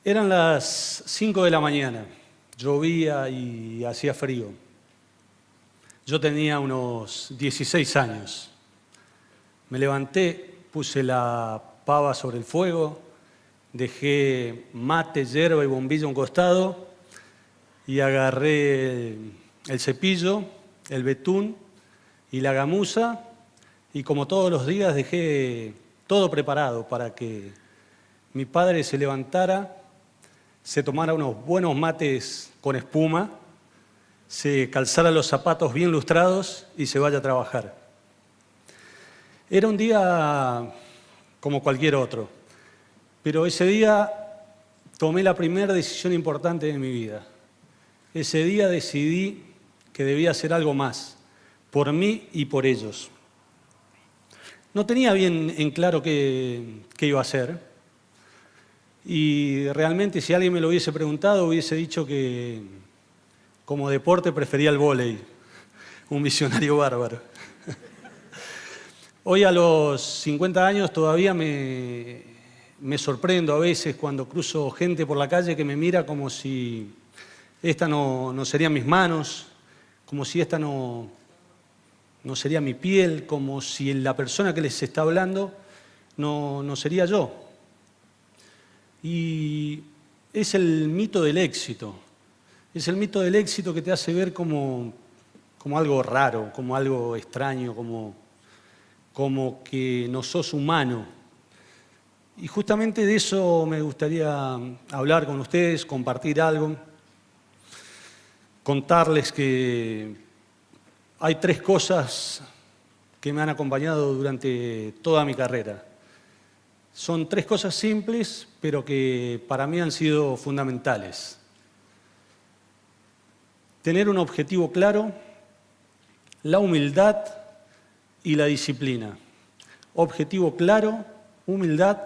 Eran las 5 de la mañana, llovía y hacía frío. Yo tenía unos 16 años. Me levanté, puse la pava sobre el fuego, dejé mate, yerba y bombilla a un costado y agarré el cepillo, el betún y la gamuza y como todos los días dejé todo preparado para que mi padre se levantara, se tomara unos buenos mates con espuma, se calzara los zapatos bien lustrados y se vaya a trabajar. Era un día como cualquier otro, pero ese día tomé la primera decisión importante de mi vida. Ese día decidí que debía hacer algo más, por mí y por ellos. No tenía bien en claro qué iba a hacer. Y realmente si alguien me lo hubiese preguntado, hubiese dicho que como deporte prefería el vóley, un visionario bárbaro. Hoy a los 50 años todavía me sorprendo a veces cuando cruzo gente por la calle que me mira como si esta no serían mis manos, como si esta no sería mi piel, como si la persona que les está hablando no sería yo. Y es el mito del éxito. Es el mito del éxito que te hace ver como algo raro, como algo extraño, como que no sos humano. Y justamente de eso me gustaría hablar con ustedes, compartir algo, contarles que hay 3 cosas que me han acompañado durante toda mi carrera. Son 3 cosas simples, pero que para mí han sido fundamentales. Tener un objetivo claro, la humildad y la disciplina. Objetivo claro, humildad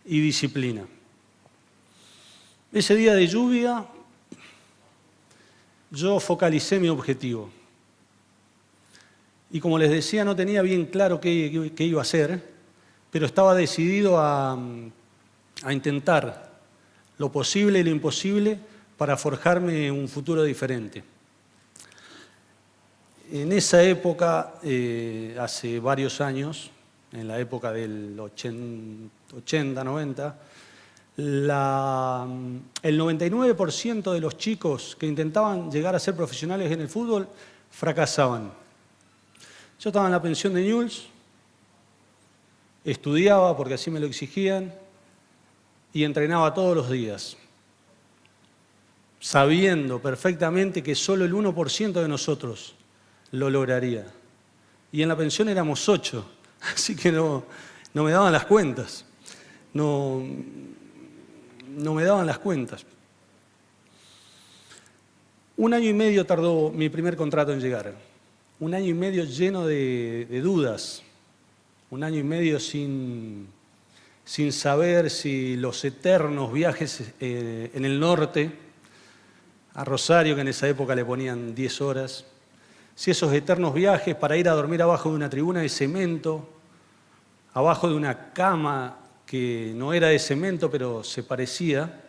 y disciplina. Ese día de lluvia, yo focalicé mi objetivo. Y como les decía, no tenía bien claro qué iba a hacer, pero estaba decidido a intentar lo posible y lo imposible para forjarme un futuro diferente. En esa época, hace varios años, en la época del 80, 90, el 99% de los chicos que intentaban llegar a ser profesionales en el fútbol fracasaban. Yo estaba en la pensión de Newell's, estudiaba porque así me lo exigían y entrenaba todos los días, sabiendo perfectamente que solo el 1% de nosotros lo lograría. Y en la pensión éramos 8, así que no me daban las cuentas. No me daban las cuentas. 1 año y medio tardó mi primer contrato en llegar. 1 año y medio lleno de dudas. 1 año y medio sin saber si los eternos viajes en el norte, a Rosario, que en esa época le ponían 10 horas, si esos eternos viajes para ir a dormir abajo de una tribuna de cemento, abajo de una cama que no era de cemento, pero se parecía,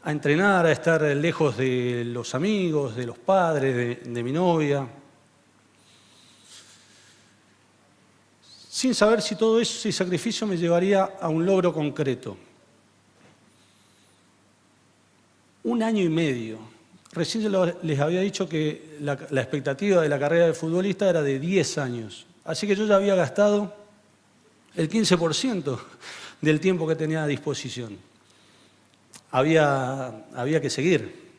a entrenar, a estar lejos de los amigos, de los padres, de mi novia, sin saber si todo ese sacrificio me llevaría a un logro concreto. 1 año y medio. Recién yo les había dicho que la expectativa de la carrera de futbolista era de 10 años. Así que yo ya había gastado el 15% del tiempo que tenía a disposición. Había que seguir.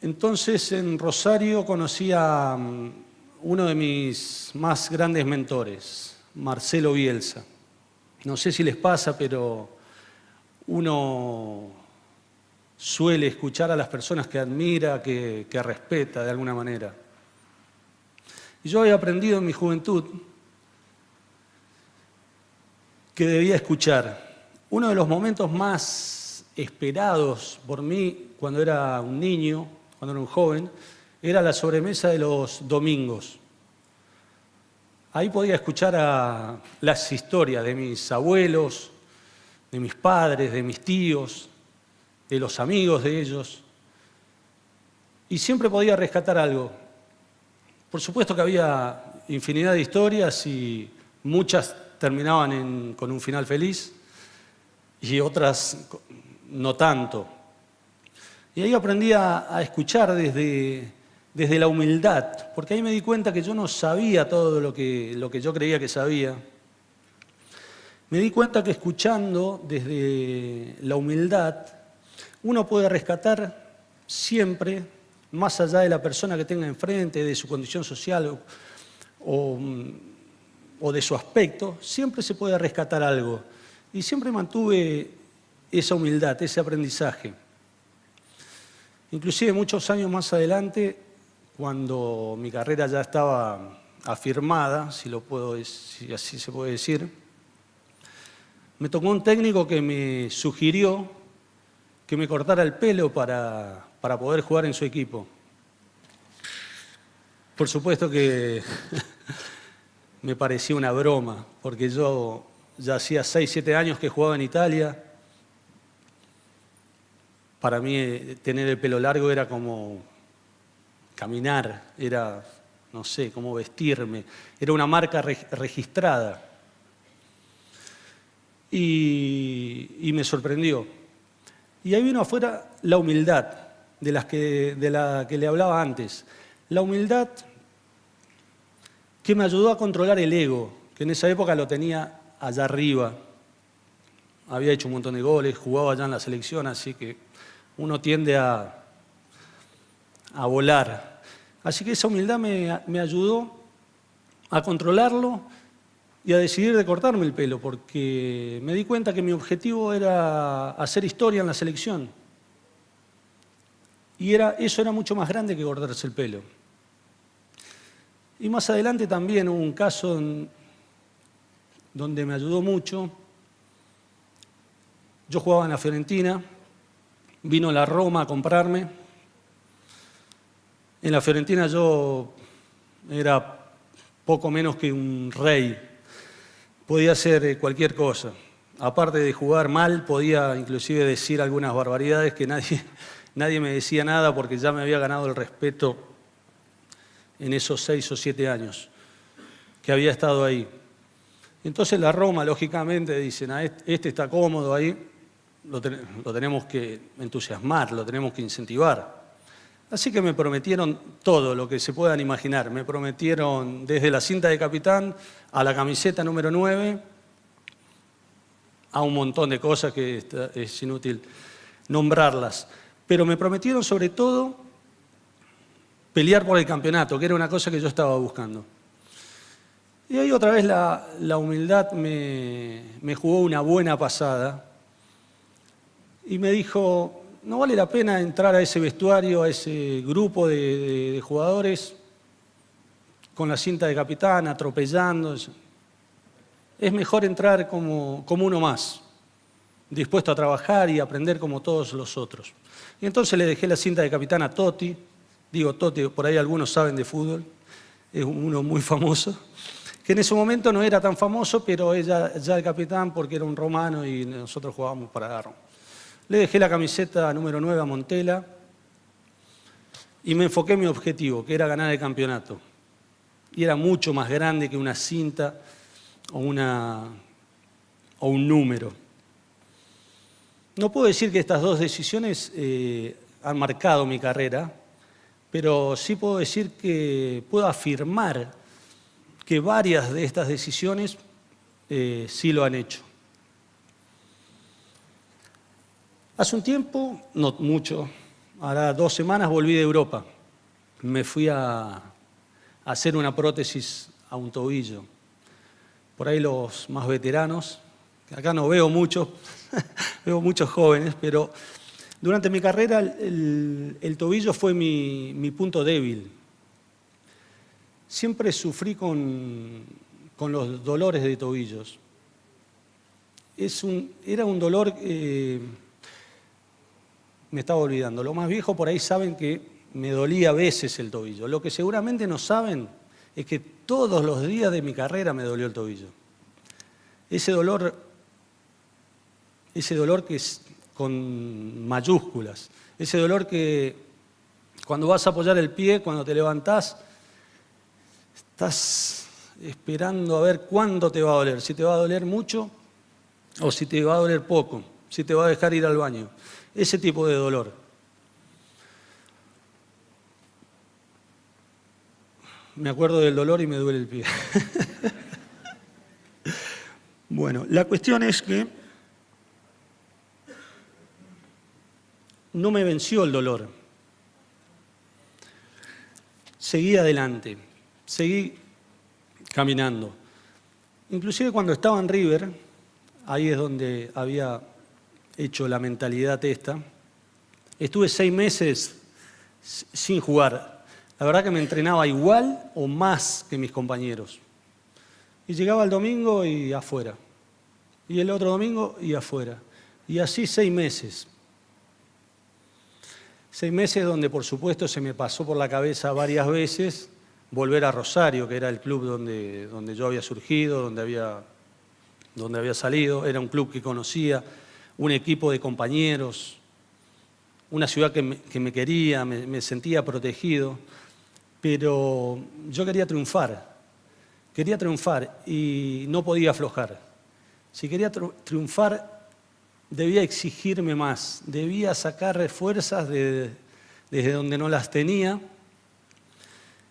Entonces en Rosario conocí a uno de mis más grandes mentores, Marcelo Bielsa. No sé si les pasa, pero uno suele escuchar a las personas que admira, que respeta de alguna manera. Y yo había aprendido en mi juventud que debía escuchar. Uno de los momentos más esperados por mí cuando era un niño, cuando era un joven, era la sobremesa de los domingos. Ahí podía escuchar las historias de mis abuelos, de mis padres, de mis tíos, de los amigos de ellos, y siempre podía rescatar algo. Por supuesto que había infinidad de historias y muchas terminaban con un final feliz y otras no tanto. Y ahí aprendí a escuchar desde la humildad, porque ahí me di cuenta que yo no sabía todo lo que yo creía que sabía. Me di cuenta que escuchando desde la humildad, uno puede rescatar siempre, más allá de la persona que tenga enfrente, de su condición social o de su aspecto, siempre se puede rescatar algo. Y siempre mantuve esa humildad, ese aprendizaje. Inclusive muchos años más adelante, cuando mi carrera ya estaba afirmada, si así se puede decir, me tocó un técnico que me sugirió que me cortara el pelo para poder jugar en su equipo. Por supuesto que me parecía una broma, porque yo ya hacía 6, 7 años que jugaba en Italia. Para mí tener el pelo largo era como caminar, era, no sé, como vestirme, era una marca registrada. Y me sorprendió. Y ahí vino afuera la humildad, de la que le hablaba antes. La humildad que me ayudó a controlar el ego, que en esa época lo tenía allá arriba. Había hecho un montón de goles, jugaba allá en la selección, así que uno tiende a volar. Así que esa humildad me ayudó a controlarlo y a decidir de cortarme el pelo, porque me di cuenta que mi objetivo era hacer historia en la selección. Y eso era mucho más grande que cortarse el pelo. Y más adelante también hubo un caso donde me ayudó mucho. Yo jugaba en la Fiorentina, vino la Roma a comprarme. En la Fiorentina yo era poco menos que un rey. Podía hacer cualquier cosa. Aparte de jugar mal, podía inclusive decir algunas barbaridades que nadie me decía nada porque ya me había ganado el respeto en esos 6 o 7 años que había estado ahí. Entonces la Roma, lógicamente, dicen, este está cómodo ahí, lo tenemos que entusiasmar, lo tenemos que incentivar. Así que me prometieron todo lo que se puedan imaginar. Me prometieron desde la cinta de capitán a la camiseta número 9, a un montón de cosas que es inútil nombrarlas. Pero me prometieron sobre todo pelear por el campeonato, que era una cosa que yo estaba buscando. Y ahí otra vez la humildad me jugó una buena pasada y me dijo, no vale la pena entrar a ese vestuario, a ese grupo de jugadores con la cinta de capitán, atropellando. Es mejor entrar como uno más, dispuesto a trabajar y aprender como todos los otros. Y entonces le dejé la cinta de capitán a Totti. Digo Totti, por ahí algunos saben de fútbol, es uno muy famoso, que en ese momento no era tan famoso, pero ya el capitán porque era un romano y nosotros jugábamos para la Roma. Le dejé la camiseta número 9 a Montella y me enfoqué en mi objetivo, que era ganar el campeonato. Y era mucho más grande que una cinta o un número. No puedo decir que estas dos decisiones han marcado mi carrera, pero sí puedo decir que puedo afirmar que varias de estas decisiones sí lo han hecho. Hace un tiempo, no mucho, ahora 2 semanas volví de Europa. Me fui a hacer una prótesis a un tobillo. Por ahí los más veteranos, acá no veo muchos, veo muchos jóvenes, pero durante mi carrera el tobillo fue mi punto débil. Siempre sufrí con los dolores de tobillos. Era un dolor, me estaba olvidando, los más viejos por ahí saben que me dolía a veces el tobillo. Lo que seguramente no saben es que todos los días de mi carrera me dolió el tobillo. Ese dolor ese dolor que es con mayúsculas, ese dolor que cuando vas a apoyar el pie, cuando te levantás, estás esperando a ver cuándo te va a doler, si te va a doler mucho o si te va a doler poco, si te va a dejar ir al baño, ese tipo de dolor. Me acuerdo del dolor y me duele el pie. Bueno, la cuestión es que no me venció el dolor. Seguí adelante, seguí caminando. Inclusive cuando estaba en River, ahí es donde había hecho la mentalidad esta, estuve 6 meses sin jugar. La verdad que me entrenaba igual o más que mis compañeros. Y llegaba el domingo y afuera. Y el otro domingo y afuera. Y así 6 meses. 6 meses donde por supuesto se me pasó por la cabeza varias veces volver a Rosario, que era el club donde yo había surgido, donde había salido. Era un club que conocía, un equipo de compañeros, una ciudad que me quería, me sentía protegido. Pero yo quería triunfar y no podía aflojar. Si quería triunfar, debía exigirme más, debía sacar fuerzas desde donde no las tenía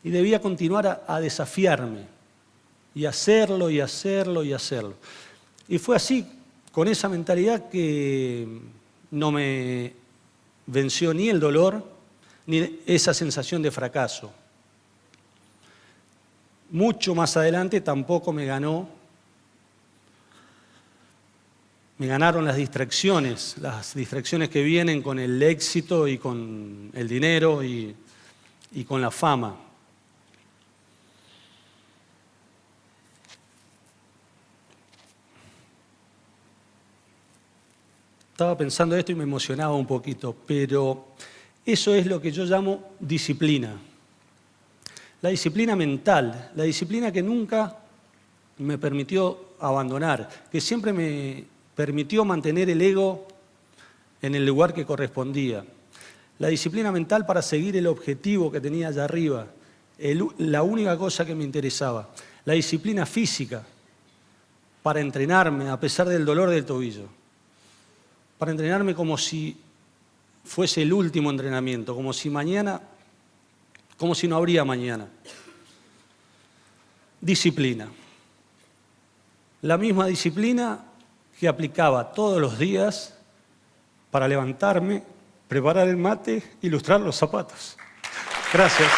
y debía continuar a desafiarme y hacerlo y hacerlo y hacerlo. Y fue así, con esa mentalidad, que no me venció ni el dolor ni esa sensación de fracaso. Mucho más adelante tampoco me ganaron las distracciones que vienen con el éxito y con el dinero y con la fama. Estaba pensando esto y me emocionaba un poquito, pero eso es lo que yo llamo disciplina. La disciplina mental, la disciplina que nunca me permitió abandonar, que siempre me permitió mantener el ego en el lugar que correspondía. La disciplina mental para seguir el objetivo que tenía allá arriba, la única cosa que me interesaba. La disciplina física para entrenarme a pesar del dolor del tobillo, para entrenarme como si fuese el último entrenamiento, como si no habría mañana. Disciplina. La misma disciplina que aplicaba todos los días para levantarme, preparar el mate y lustrar los zapatos. Gracias.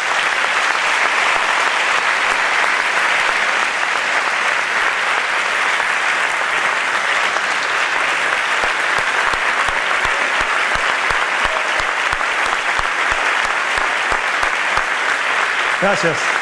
Gracias.